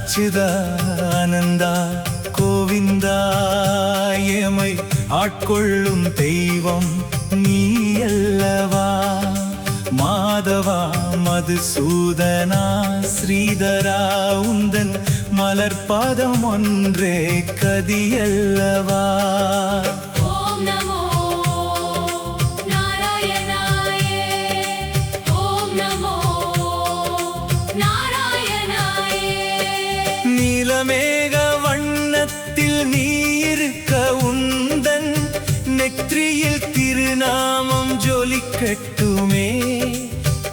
அச்சுதானந்தா கோவிந்தா எமை ஆட்கொள்ளும் தெய்வம் நீ அல்லவா. மாதவா மதுசூதனா ஸ்ரீதரா உந்தன் மலர்பாதம் ஒன்றே கதியல்லவா. ஓம் நமோ நாராயணாய. ஓம் நமோ நாராயணாய. நீலமேக வண்ணத்தில் நீ இருக்க உந்தன் நெற்றியில் திருநாமம் ஜொலிக்கட்டுமே.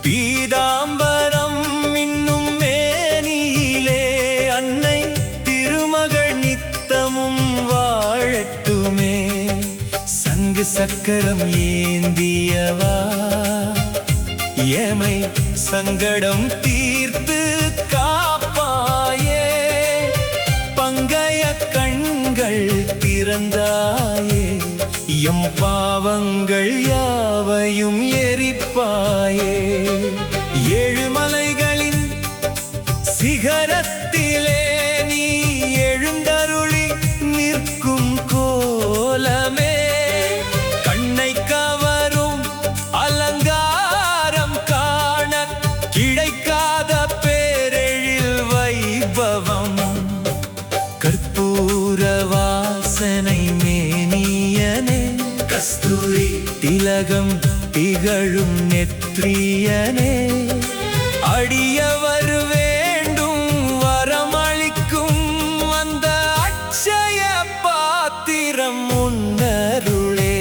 பீதாம்பரம் இன்னும் மேனியிலே அன்னை திருமகள் நித்தமும் வாழட்டுமே. சங்கு சக்கரம் ஏந்தியவா எமை சங்கடம் தீர்த்து காப்பாயே. பங்கைய கண்கள் திறந்தாயே எம் பாவங்கள் யாவையும் எரிப்பாயே. ஏழுமலைகளின் சிகரத்திலே நீ எழுந்தருளி நிற்கும் கோலமே. கண்ணை கவரும் அலங்காரம் காண கிடைக்காத பேரெழில் வைபவம். கற்பூர வாசனை மேனியனே கஸ்தூரி திலகம் திகழும் நெற்றியனே. அடியவர் வேண்டும் வரமளிக்கும் அந்த அட்சய பாத்திரம் முன்னருளே.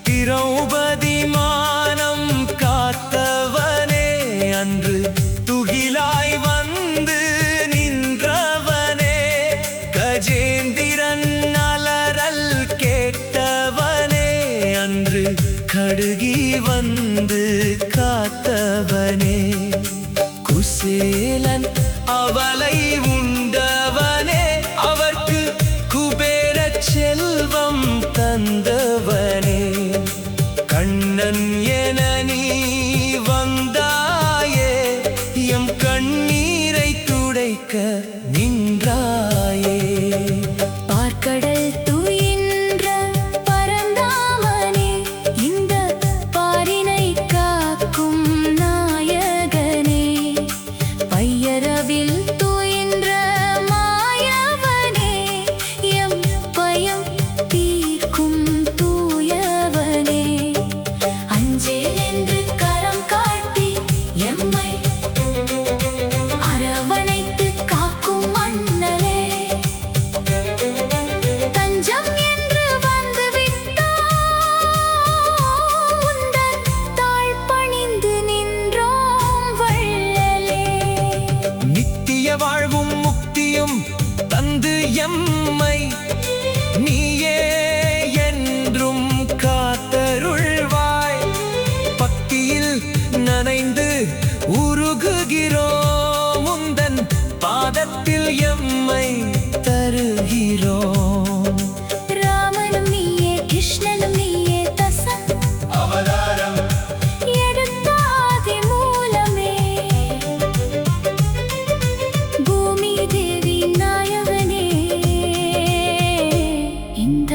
திரௌபதி மானம் காத்தவனே அன்று துகிலாய் வந்து நின்றவனே. கஜேந்திரன் அலறல் கேட்டவனே அன்று கடுகி வந்து காத்தவனே. குசேலன் அவளை உண்டவனே அவர்க்கு குபேர செல்வம் தந்தவனே. கண்ணன் என நீ வந்தாயே எம் கண்ணீரை துடைக்க நின்றாயே. பார்க்கடல் துயின்ற பரந்தாமனே இந்த பாரினை காக்கும் நாயகனே. பையரவில் துயின்ற மாயவனே எம் பயம் தீர்க்கும் தூயவனே. அஞ்சேல் என்று கரம் காட்டி எம்மை அரவணைத்து காக்கும் மன்னரே. தஞ்சம் என்று வந்து விட்டோம் உந்தன் தாழ் பணிந்து நின்றோம் வள்ளலே. நித்திய வாழ்வும் முக்தியும் தந்து எம்மை நீயே என்றும் காத்தருள்வாய். பக்தியில் நனைந்து உருகுகிறோம் உந்தன் பாதத்தில் எம்மை தருகிறோம். ராமனும் நீயே கிருஷ்ணனும் நீயே தசம் அவதாரம் எடுத்தாதி மூலமே. பூமி தேவி நாயகனே இந்த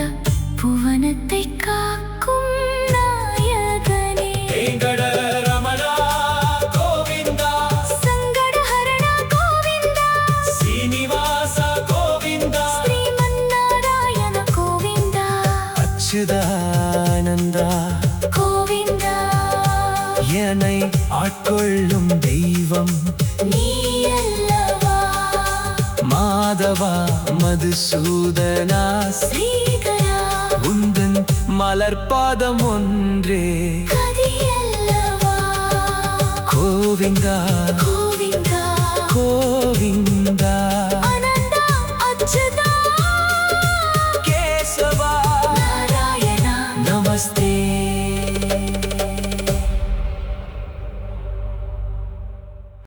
புவனத்தை காக்கும் நாயகனே. ரமணா கோவிந்தா சங்கடஹரணா கோவிந்தா. சீனிவாச கோவிந்தா ஸ்ரீமன்னாராயண கோவிந்தா. அச்சுதானந்தா கோவிந்தா என்னை ஆட்கொள்ளும் தெய்வம் நீ அல்லவா. மாதவா மதுசூதனா ஸ்ரீதரா உந்தன் மலர்பாதம் ஒன்றே கதியல்லவா. கோவிந்தா கோவிந்தா